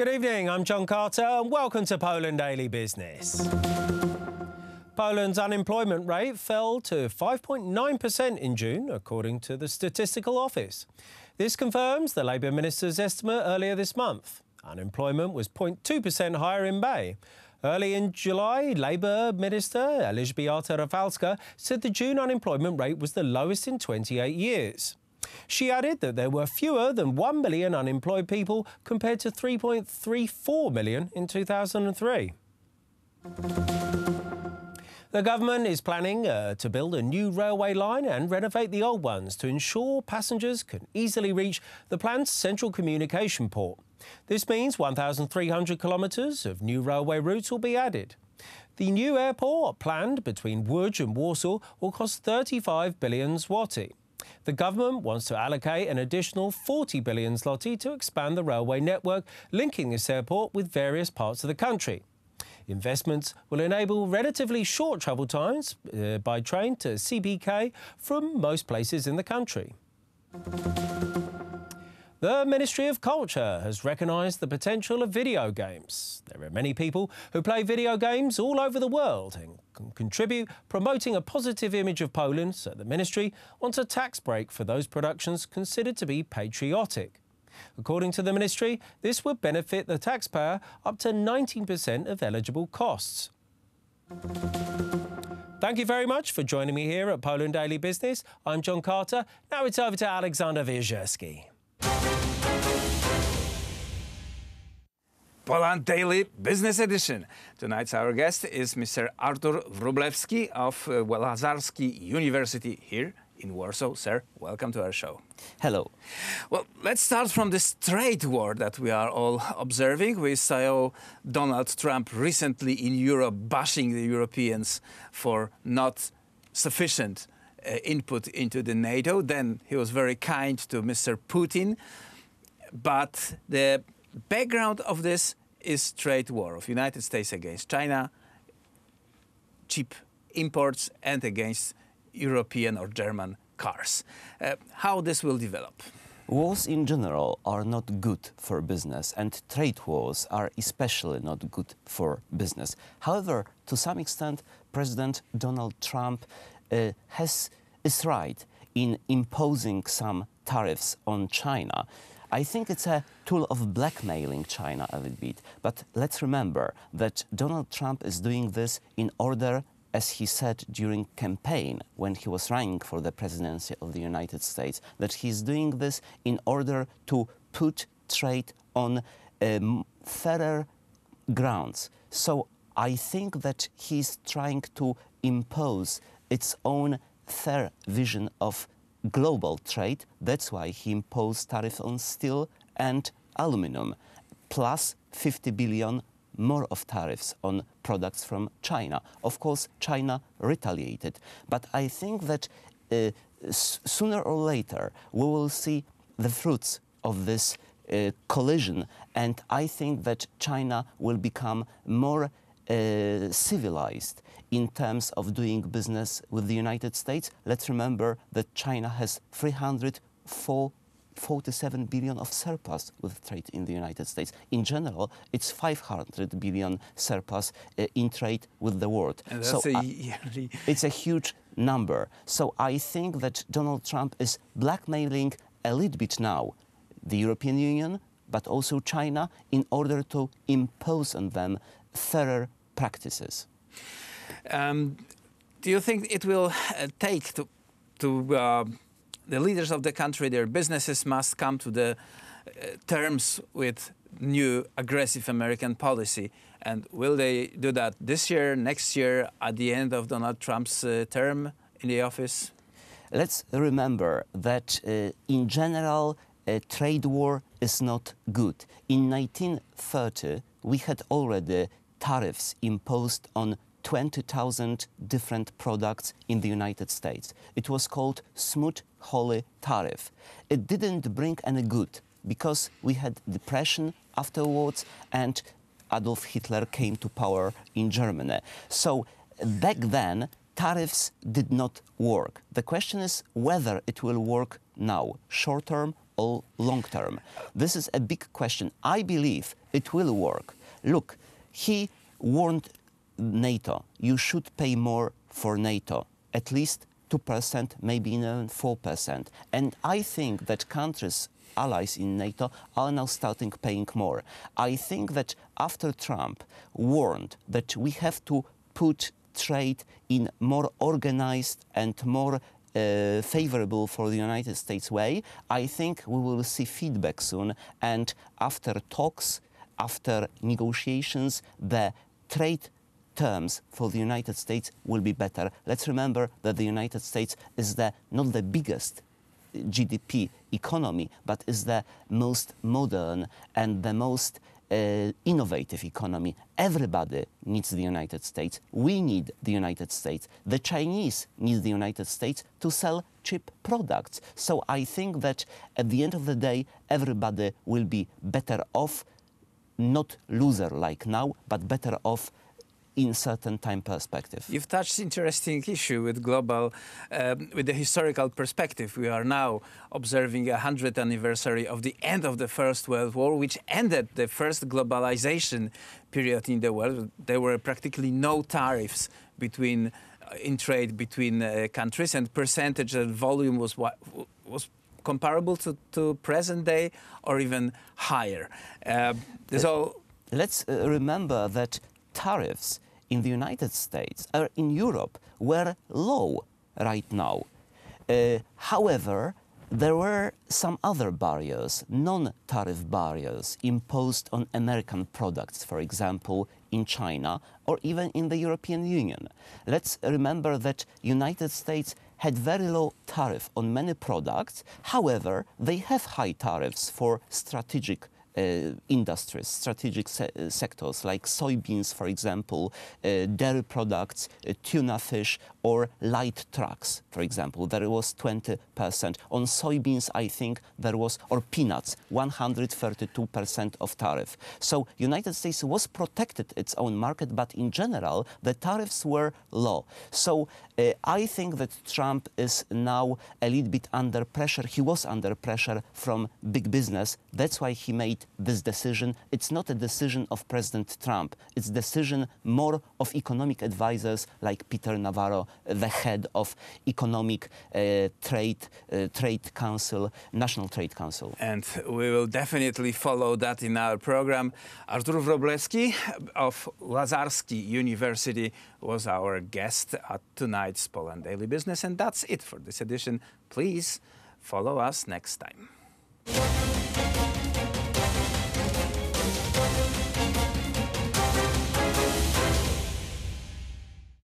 Good evening, I'm John Carter and welcome to Poland Daily Business. Poland's unemployment rate fell to 5.9% in June, according to the Statistical Office. This confirms the Labour Minister's estimate earlier this month. Unemployment was 0.2% higher in May. Early in July, Labour Minister Elżbieta Rafalska said the June unemployment rate was the lowest in 28 years. She added that there were fewer than 1 million unemployed people compared to 3.34 million in 2003. The government is planning to build a new railway line and renovate the old ones to ensure passengers can easily reach the planned central communication port. This means 1,300 kilometres of new railway routes will be added. The new airport, planned between Łódź and Warsaw, will cost 35 billion zloty. The government wants to allocate an additional 40 billion zloty to expand the railway network, linking this airport with various parts of the country. Investments will enable relatively short travel times by train to CBK from most places in the country. The Ministry of Culture has recognised the potential of video games. There are many people who play video games all over the world and can contribute promoting a positive image of Poland, so the Ministry wants a tax break for those productions considered to be patriotic. According to the Ministry, this would benefit the taxpayer up to 19% of eligible costs. Thank you very much for joining me here at Poland Daily Business. I'm John Carter. Now it's over to Alexander Wierzewski. Poland Daily Business Edition. Tonight's our guest is Mr. Artur Wróblewski of Łazarski University here in Warsaw. Sir, welcome to our show. Hello. Well, let's start from this trade war that we are all observing. We saw Donald Trump recently in Europe bashing the Europeans for not sufficient input into the NATO. Then he was very kind to Mr. Putin. But the background of this is trade war of United States against China, cheap imports, and against European or German cars. How this will develop? Wars in general are not good for business, and trade wars are especially not good for business. However, to some extent, President Donald Trump is right in imposing some tariffs on China. I think it's a tool of blackmailing China a little bit. But let's remember that Donald Trump is doing this in order, as he said during campaign when he was running for the presidency of the United States, that he's doing this in order to put trade on fairer grounds. So I think that he's trying to impose its own fair vision of global trade. That's why he imposed tariff on steel and aluminum, plus 50 billion more of tariffs on products from China. Of course, China retaliated. But I think that sooner or later we will see the fruits of this collision, and I think that China will become more civilized in terms of doing business with the United States. Let's remember that China has 347 billion of surplus with trade in the United States. In general, it's 500 billion surplus in trade with the world. And that's it's a huge number. So I think that Donald Trump is blackmailing a little bit now the European Union, but also China, in order to impose on them fairer practices. Do you think it will take to the leaders of the country, their businesses must come to the terms with new aggressive American policy? And will they do that this year, next year, at the end of Donald Trump's term in the office? Let's remember that in general, a trade war is not good. In 1930, we had already tariffs imposed on 20,000 different products in the United States. It was called Smoot-Hawley tariff. It didn't bring any good because we had depression afterwards and Adolf Hitler came to power in Germany. So back then, tariffs did not work. The question is whether it will work now, short term or long term? This is a big question. I believe it will work. Look, he warned NATO, you should pay more for NATO, at least 2%, maybe even 4%. And I think that countries, allies in NATO, are now starting paying more. I think that after Trump warned that we have to put trade in more organized and more favorable for the United States way, I think we will see feedback soon. And after talks, after negotiations, the trade terms for the United States will be better. Let's remember that the United States is not the biggest GDP economy, but is the most modern and the most innovative economy. Everybody needs the United States. We need the United States. The Chinese need the United States to sell cheap products. So I think that at the end of the day, everybody will be better off, not loser like now, but better off in certain time perspective. You've touched interesting issue with global, with the historical perspective. We are now observing a 100th anniversary of the end of the First World War, which ended the first globalization period in the world. There were practically no tariffs between in trade between countries, and percentage and volume was comparable to present day or even higher. Let's remember that tariffs in the United States or in Europe were low right now. However, there were some other barriers, non-tariff barriers, imposed on American products, for example, in China or even in the European Union. Let's remember that United States had very low tariff on many products. However, they have high tariffs for strategic industries, strategic sectors like soybeans, for example, dairy products, tuna fish, or light trucks, for example. There was 20%. On soybeans, I think there was, or peanuts, 132% of tariff. So United States was protected its own market, but in general, the tariffs were low. So I think that Trump is now a little bit under pressure. He was under pressure from big business. That's why he made this decision. It's not a decision of President Trump. It's a decision more of economic advisors like Peter Navarro, the head of Economic Trade Council, National Trade Council. And we will definitely follow that in our program. Artur Wróblewski of Lazarski University was our guest at tonight's Poland Daily Business. And that's it for this edition. Please follow us next time.